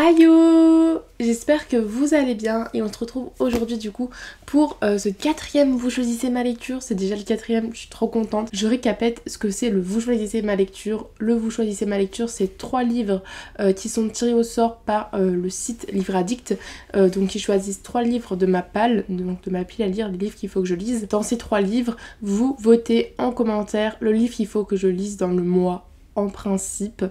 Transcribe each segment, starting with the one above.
Ayo! J'espère que vous allez bien et on se retrouve aujourd'hui du coup pour ce quatrième Vous choisissez ma lecture. C'est déjà le quatrième, je suis trop contente. Je récapète ce que c'est le Vous choisissez ma lecture. Le Vous choisissez ma lecture, c'est 3 livres qui sont tirés au sort par le site Livre Addict. Donc ils choisissent 3 livres de ma palle, donc de ma pile à lire, les livres qu'il faut que je lise. Dans ces 3 livres, vous votez en commentaire le livre qu'il faut que je lise dans le mois en principe.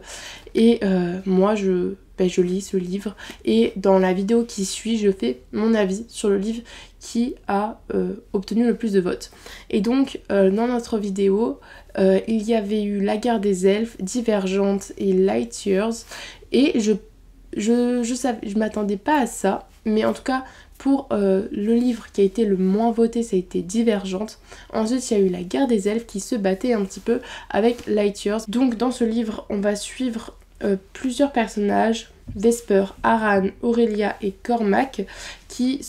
Et moi je lis ce livre et dans la vidéo qui suit je fais mon avis sur le livre qui a obtenu le plus de votes. Et donc dans notre vidéo il y avait eu La Guerre des Elfes, Divergente et Light Years et je m'attendais pas à ça, mais en tout cas pour le livre qui a été le moins voté, ça a été Divergente. Ensuite, il y a eu La Guerre des Elfes qui se battait un petit peu avec Light Years. Donc dans ce livre, on va suivre plusieurs personnages, Vesper, Aran, Aurelia et Cormac, qui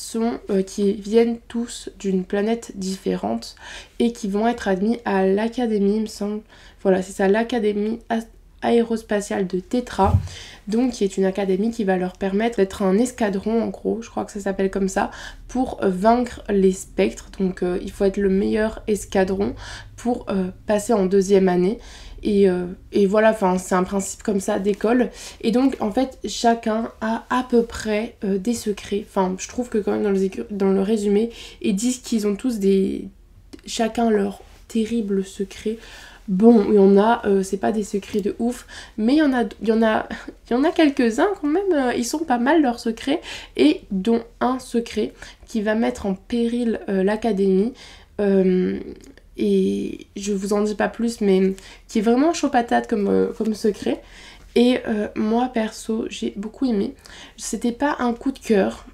viennent tous d'une planète différente et qui vont être admis à l'académie, il me semble. Voilà, c'est ça, l'académie aérospatiale de Tétra, donc qui est une académie qui va leur permettre d'être un escadron, en gros, je crois que ça s'appelle comme ça, pour vaincre les spectres. Donc il faut être le meilleur escadron pour passer en 2e année. Et voilà, enfin c'est un principe comme ça d'école. Et donc en fait chacun a à peu près des secrets. Enfin je trouve que quand même dans le résumé ils disent qu'ils ont tous chacun leur terrible secret. Bon, il y en a, c'est pas des secrets de ouf, mais il y en a quelques-uns quand même, ils sont pas mal leurs secrets, et dont un secret qui va mettre en péril l'académie. Et je vous en dis pas plus, mais qui est vraiment chaud patate comme secret. Et moi perso j'ai beaucoup aimé. C'était pas un coup de cœur,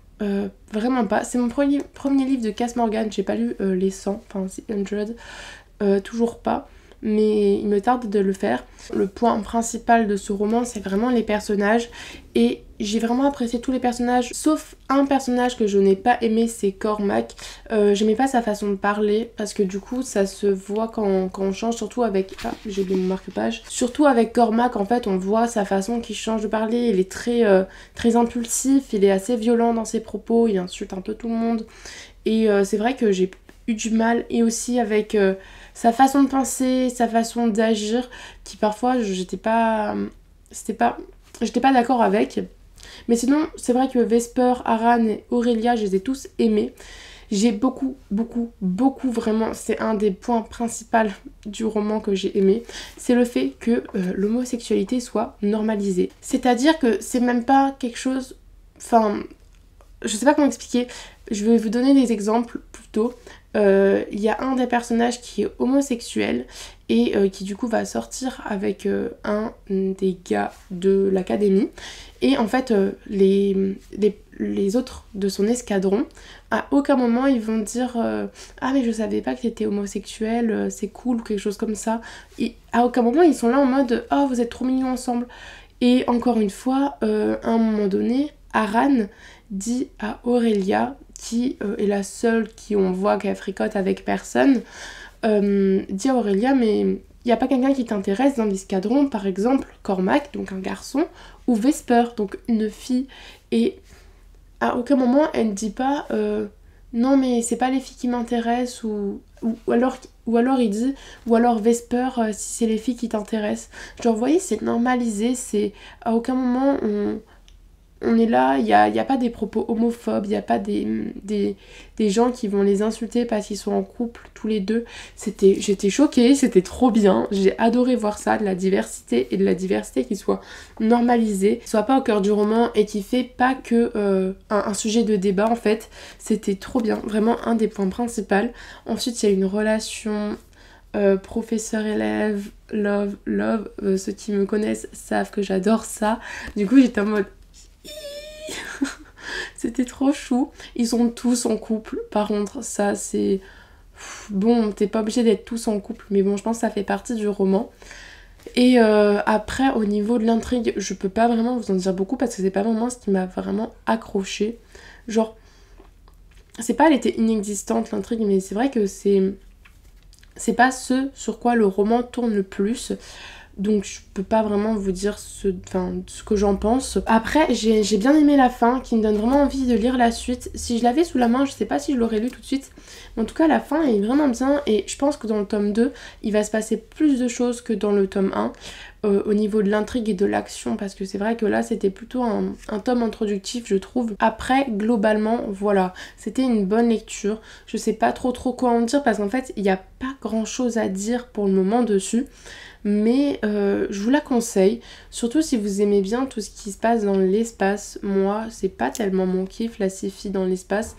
vraiment pas. C'est mon premier livre de Cass Morgan. J'ai pas lu les 100, enfin 100, toujours pas, mais il me tarde de le faire. Le point principal de ce roman, c'est vraiment les personnages, et j'ai vraiment apprécié tous les personnages, sauf un personnage que je n'ai pas aimé, c'est Cormac. J'aimais pas sa façon de parler, parce que du coup ça se voit quand on change, surtout avec... Ah, j'ai oublié mon marque-page. Surtout avec Cormac, en fait, on voit sa façon qui change de parler. Il est très impulsif, il est assez violent dans ses propos, il insulte un peu tout le monde. Et c'est vrai que j'ai eu du mal, et aussi avec... sa façon de penser, sa façon d'agir, qui parfois j'étais pas d'accord avec. Mais sinon, c'est vrai que Vesper, Aran et Aurelia, je les ai tous aimés. J'ai beaucoup, vraiment, c'est un des points principaux du roman que j'ai aimé, c'est le fait que l'homosexualité soit normalisée. C'est-à-dire que c'est même pas quelque chose... Enfin, je sais pas comment expliquer, je vais vous donner des exemples plutôt. Il y a un des personnages qui est homosexuel et qui du coup va sortir avec un des gars de l'académie, et en fait les autres de son escadron, à aucun moment ils vont dire ah mais je savais pas que t'étais homosexuel, c'est cool ou quelque chose comme ça. Et à aucun moment ils sont là en mode oh vous êtes trop mignons ensemble. Et encore une fois à un moment donné Aran dit à Aurelia, qui est la seule qui on voit qu'elle fricote avec personne, dit à Aurelia mais il n'y a pas quelqu'un qui t'intéresse dans l'escadron, par exemple Cormac, donc un garçon, ou Vesper, donc une fille. Et à aucun moment elle ne dit pas non mais c'est pas les filles qui m'intéressent, ou alors il dit ou alors Vesper si c'est les filles qui t'intéressent. Genre vous voyez, c'est normalisé, c'est à aucun moment on est là, il n'y a pas des propos homophobes, il n'y a pas des gens qui vont les insulter parce qu'ils sont en couple tous les deux. J'étais choquée, c'était trop bien, j'ai adoré voir ça, de la diversité, et de la diversité qui soit normalisée, qui soit pas au cœur du roman et qui fait pas que un sujet de débat en fait. C'était trop bien, vraiment un des points principaux. Ensuite il y a une relation professeur-élève, love, ceux qui me connaissent savent que j'adore ça. Du coup j'étais en mode c'était trop chou. Ils sont tous en couple, par contre ça c'est... Bon, t'es pas obligé d'être tous en couple, mais bon, je pense que ça fait partie du roman. Et après, au niveau de l'intrigue, je peux pas vraiment vous en dire beaucoup parce que c'est pas vraiment ce qui m'a vraiment accroché. Genre, c'est pas elle était inexistante l'intrigue, mais c'est vrai que c'est pas ce sur quoi le roman tourne le plus. Donc je peux pas vraiment vous dire ce que j'en pense. Après j'ai bien aimé la fin qui me donne vraiment envie de lire la suite. Si je l'avais sous la main, je sais pas si je l'aurais lu tout de suite. Mais en tout cas la fin est vraiment bien et je pense que dans le tome 2 il va se passer plus de choses que dans le tome 1 au niveau de l'intrigue et de l'action, parce que c'est vrai que là c'était plutôt un tome introductif je trouve. Après globalement voilà, c'était une bonne lecture. Je sais pas trop quoi en dire parce qu'en fait il n'y a pas grand chose à dire pour le moment dessus. Mais je vous la conseille, surtout si vous aimez bien tout ce qui se passe dans l'espace. Moi c'est pas tellement mon kiff la sci-fi dans l'espace,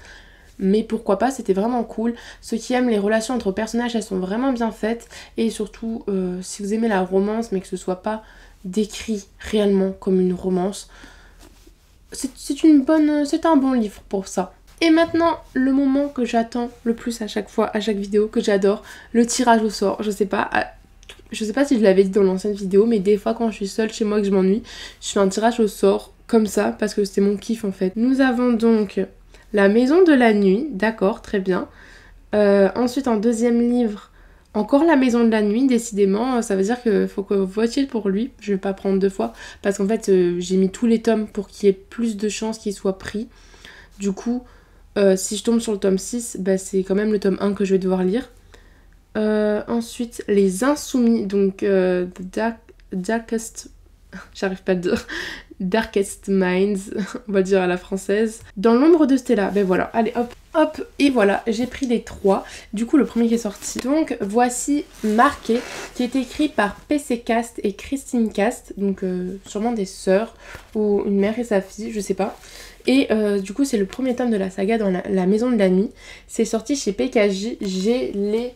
mais pourquoi pas, c'était vraiment cool. Ceux qui aiment les relations entre personnages, elles sont vraiment bien faites. Et surtout si vous aimez la romance mais que ce soit pas décrit réellement comme une romance, c'est un bon livre pour ça. Et maintenant, le moment que j'attends le plus à chaque fois, à chaque vidéo, que j'adore, le tirage au sort. Je sais pas si je l'avais dit dans l'ancienne vidéo, mais des fois quand je suis seule chez moi que je m'ennuie, je fais un tirage au sort comme ça parce que c'est mon kiff en fait. Nous avons donc La Maison de la Nuit, d'accord, très bien. Ensuite en deuxième livre, encore La Maison de la Nuit, décidément, ça veut dire qu'il faut que vous votiez pour lui. Je vais pas prendre deux fois parce qu'en fait j'ai mis tous les tomes pour qu'il y ait plus de chances qu'il soit pris. Du coup, si je tombe sur le tome 6, bah, c'est quand même le tome 1 que je vais devoir lire. Ensuite, Les Insoumis, donc Darkest... J'arrive pas à le dire. Darkest Minds, on va dire à la française. Dans l'ombre de Stella, ben voilà, allez hop, hop, et voilà, j'ai pris les 3. Du coup, le premier qui est sorti. Donc, voici Marqué, qui est écrit par PC Cast et Christine Cast, donc sûrement des sœurs, ou une mère et sa fille, je sais pas. Et du coup, c'est le premier tome de la saga dans la Maison de la Nuit. C'est sorti chez PKJ, j'ai les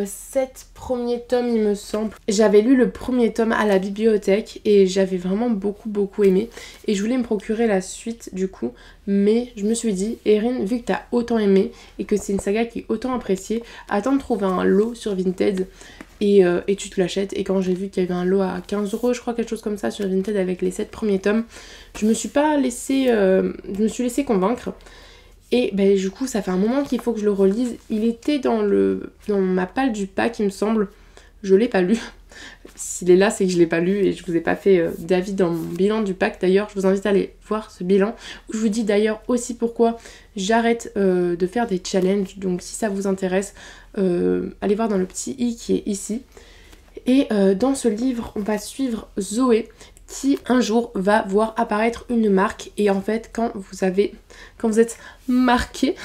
7 premiers tomes il me semble. J'avais lu le premier tome à la bibliothèque et j'avais vraiment beaucoup aimé et je voulais me procurer la suite du coup, mais je me suis dit Erin, vu que t'as autant aimé et que c'est une saga qui est autant appréciée, attends de trouver un lot sur Vinted et tu te l'achètes. Et quand j'ai vu qu'il y avait un lot à 15 € je crois, quelque chose comme ça sur Vinted avec les 7 premiers tomes, je me suis laissée convaincre. Et ben, du coup, ça fait un moment qu'il faut que je le relise. Il était dans ma palle du pack, il me semble. Je l'ai pas lu. S'il est là, c'est que je l'ai pas lu et je vous ai pas fait d'avis dans mon bilan du pack. D'ailleurs, je vous invite à aller voir ce bilan. Où je vous dis d'ailleurs aussi pourquoi j'arrête de faire des challenges. Donc si ça vous intéresse, allez voir dans le petit i qui est ici. Et dans ce livre, on va suivre Zoé, qui un jour va voir apparaître une marque. Et en fait quand vous êtes marqué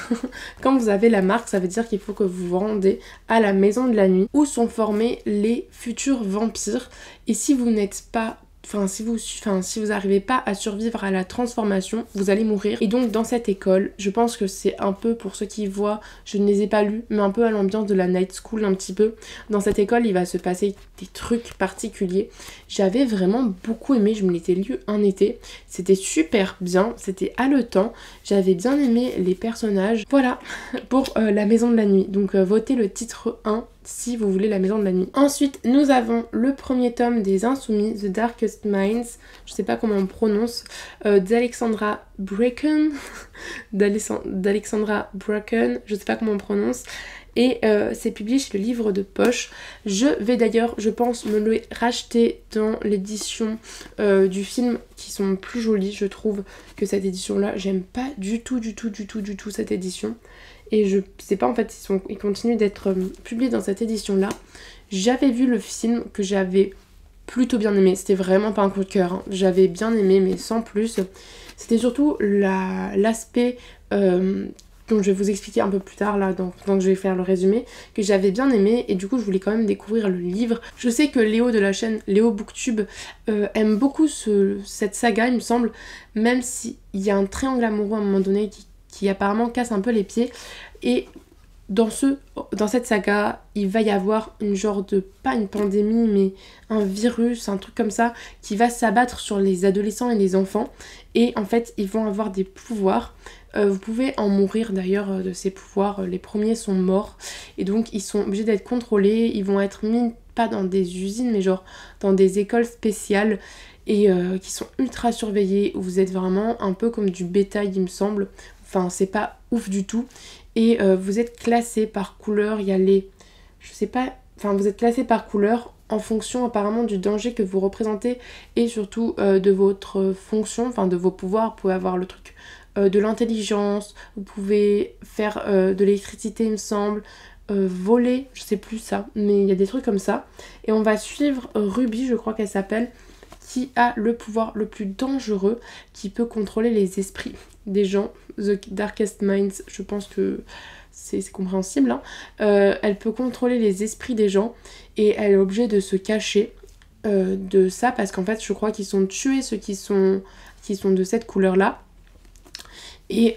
quand vous avez la marque, ça veut dire qu'il faut que vous vous rendez à la Maison de la Nuit où sont formés les futurs vampires. Et si vous n'êtes pas si vous n'arrivez pas à survivre à la transformation, vous allez mourir. Et donc dans cette école, je pense que c'est un peu, pour ceux qui voient, je ne les ai pas lus, mais un peu à l'ambiance de la night school un petit peu. Dans cette école, il va se passer des trucs particuliers. J'avais vraiment beaucoup aimé, je me l'étais lu un été. C'était super bien, c'était haletant. J'avais bien aimé les personnages. Voilà pour la Maison de la Nuit. Donc votez le titre 1 si vous voulez la Maison de la Nuit. Ensuite, nous avons le premier tome des Insoumis, The Darkest Minds, je sais pas comment on prononce, d'Alexandra Bracken, d'Alexandra Bracken, je sais pas comment on prononce, et c'est publié chez le Livre de Poche. Je vais d'ailleurs, je pense, me le racheter dans l'édition du film, qui sont plus jolies, je trouve, que cette édition-là. J'aime pas du tout cette édition. Et je sais pas en fait, ils continuent d'être publiés dans cette édition-là. J'avais vu le film que j'avais plutôt bien aimé. C'était vraiment pas un coup de cœur, hein. J'avais bien aimé, mais sans plus. C'était surtout l'aspect dont je vais vous expliquer un peu plus tard, là, donc je vais faire le résumé, que j'avais bien aimé. Et du coup, je voulais quand même découvrir le livre. Je sais que Léo de la chaîne Léo Booktube aime beaucoup cette saga, il me semble. Même s'il y a un triangle amoureux à un moment donné qui apparemment casse un peu les pieds. Et dans cette saga, il va y avoir une genre de, pas une pandémie, mais un virus, un truc comme ça, qui va s'abattre sur les adolescents et les enfants. Et en fait, ils vont avoir des pouvoirs. Vous pouvez en mourir d'ailleurs de ces pouvoirs. Les premiers sont morts. Et donc, ils sont obligés d'être contrôlés. Ils vont être mis, pas dans des usines, mais genre dans des écoles spéciales. Et qui sont ultra surveillés. Où vous êtes vraiment un peu comme du bétail, il me semble. Enfin, c'est pas ouf du tout. Et vous êtes classé par couleur. Il y a les... Je sais pas... Enfin, vous êtes classé par couleur en fonction apparemment du danger que vous représentez et surtout de votre fonction, enfin de vos pouvoirs. Vous pouvez avoir le truc de l'intelligence, vous pouvez faire de l'électricité il me semble, voler, je sais plus ça, mais il y a des trucs comme ça. Et on va suivre Ruby, je crois qu'elle s'appelle, qui a le pouvoir le plus dangereux, qui peut contrôler les esprits des gens. The Darkest Minds, je pense que c'est compréhensible, hein. Elle peut contrôler les esprits des gens et elle est obligée de se cacher de ça parce qu'en fait je crois qu'ils sont tués ceux qui sont de cette couleur là. Et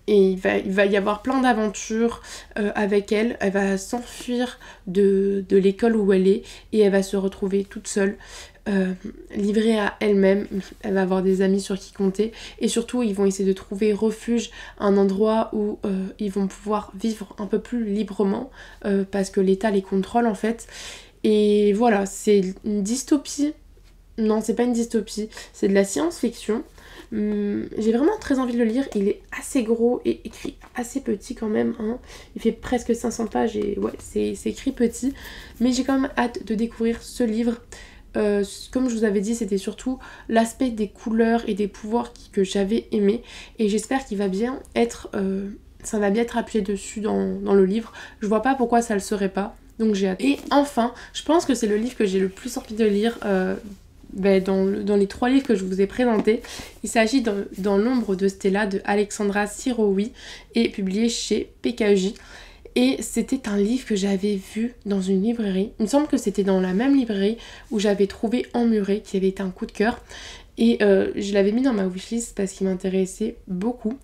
il va y avoir plein d'aventures avec elle. Elle va s'enfuir de l'école où elle est et elle va se retrouver toute seule, livrée à elle-même. Elle va avoir des amis sur qui compter et surtout ils vont essayer de trouver refuge, un endroit où ils vont pouvoir vivre un peu plus librement parce que l'État les contrôle en fait. Et voilà, c'est une dystopie. Non, c'est pas une dystopie, c'est de la science-fiction. J'ai vraiment très envie de le lire. Il est assez gros et écrit assez petit quand même, hein. Il fait presque 500 pages et ouais, c'est écrit petit. Mais j'ai quand même hâte de découvrir ce livre. Comme je vous avais dit, c'était surtout l'aspect des couleurs et des pouvoirs que j'avais aimé. Et j'espère qu'il va bien être... ça va bien être appuyé dessus dans le livre. Je vois pas pourquoi ça le serait pas. Donc j'ai hâte. Et enfin, je pense que c'est le livre que j'ai le plus envie de lire dans les 3 livres que je vous ai présentés. Il s'agit dans l'ombre de Stella de Alexandra Sirowy et publié chez PKJ. Et c'était un livre que j'avais vu dans une librairie. Il me semble que c'était dans la même librairie où j'avais trouvé Emmuré, qui avait été un coup de cœur. Et je l'avais mis dans ma wishlist parce qu'il m'intéressait beaucoup.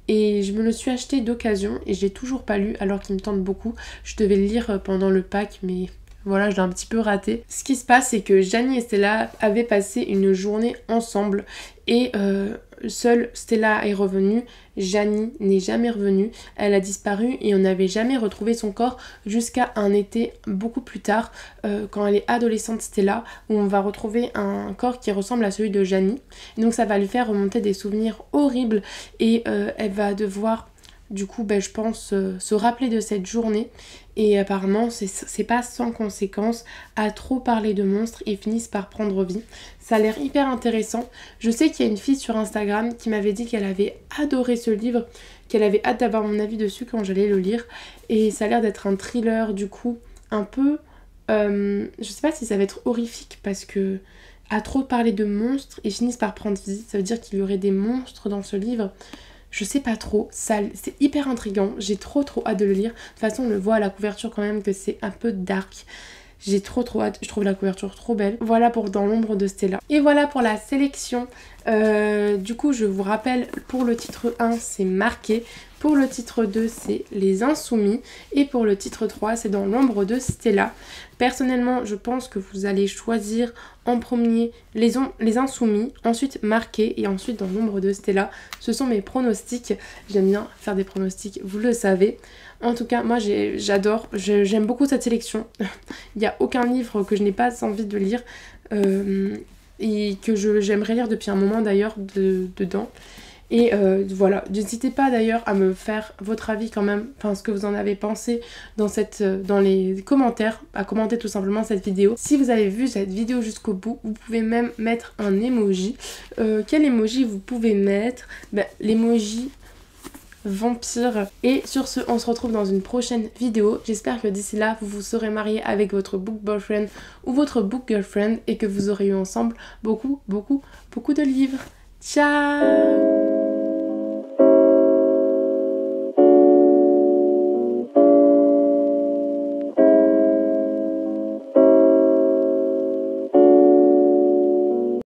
Et je me le suis acheté d'occasion et je l'ai toujours pas lu alors qu'il me tente beaucoup. Je devais le lire pendant le pack mais... voilà, je l'ai un petit peu raté. Ce qui se passe, c'est que Gianni et Stella avaient passé une journée ensemble et seule Stella est revenue. Gianni n'est jamais revenue. Elle a disparu et on n'avait jamais retrouvé son corps jusqu'à un été beaucoup plus tard, quand elle est adolescente Stella, où on va retrouver un corps qui ressemble à celui de Gianni. Donc ça va lui faire remonter des souvenirs horribles et elle va devoir... du coup, je pense se rappeler de cette journée. Et apparemment, c'est pas sans conséquence. À trop parler de monstres, ils finissent par prendre vie. Ça a l'air hyper intéressant. Je sais qu'il y a une fille sur Instagram qui m'avait dit qu'elle avait adoré ce livre, qu'elle avait hâte d'avoir mon avis dessus quand j'allais le lire. Et ça a l'air d'être un thriller, du coup, un peu... je sais pas si ça va être horrifique parce que... à trop parler de monstres, ils finissent par prendre vie. Ça veut dire qu'il y aurait des monstres dans ce livre. Je sais pas trop, c'est hyper intriguant, j'ai trop hâte de le lire. De toute façon on le voit à la couverture quand même que c'est un peu dark. J'ai trop hâte, je trouve la couverture trop belle. Voilà pour Dans l'ombre de Stella. Et voilà pour la sélection. Du coup je vous rappelle, pour le titre 1 c'est Marqué. Pour le titre 2 c'est Les Insoumis. Et pour le titre 3 c'est Dans l'ombre de Stella. Personnellement je pense que vous allez choisir en premier les Insoumis, ensuite Marqué et ensuite Dans l'ombre de Stella. Ce sont mes pronostics. J'aime bien faire des pronostics, vous le savez. En tout cas, moi j'adore, j'aime beaucoup cette sélection. Il n'y a aucun livre que je n'ai pas envie de lire et que j'aimerais lire depuis un moment d'ailleurs dedans. Et voilà, n'hésitez pas d'ailleurs à me faire votre avis quand même, enfin ce que vous en avez pensé dans les commentaires, à commenter tout simplement cette vidéo. Si vous avez vu cette vidéo jusqu'au bout, vous pouvez même mettre un emoji. Quel emoji vous pouvez mettre? L'emoji vampire. Et sur ce, on se retrouve dans une prochaine vidéo. J'espère que d'ici là, vous vous serez marié avec votre book boyfriend ou votre book girlfriend et que vous aurez eu ensemble beaucoup de livres. Ciao!